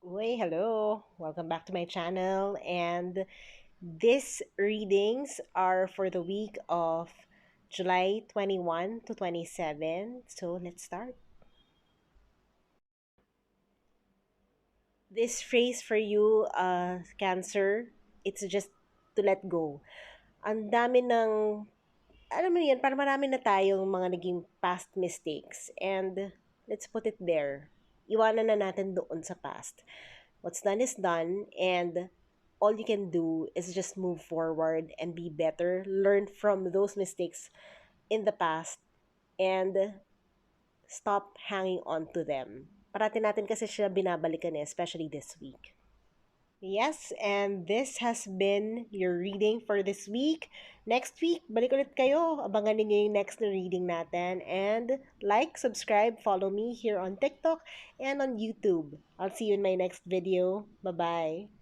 Hey, hello. Welcome back to my channel. And these readings are for the week of July 21 to 27. So let's start. This phrase for you, Cancer, it's just to let go. Ang dami ng, alam mo yan, parang marami na tayong mga naging past mistakes. And let's put it there. Iwanan na natin doon sa past. What's done is done, and all you can do is just move forward and be better, learn from those mistakes in the past, and stop hanging on to them. Parati natin kasi siya binabalikan especially this week. Yes, and this has been your reading for this week. Next week, balik ulit kayo. Abangan ninyo yung next na reading natin. And like, subscribe, follow me here on TikTok and on YouTube. I'll see you in my next video. Bye-bye.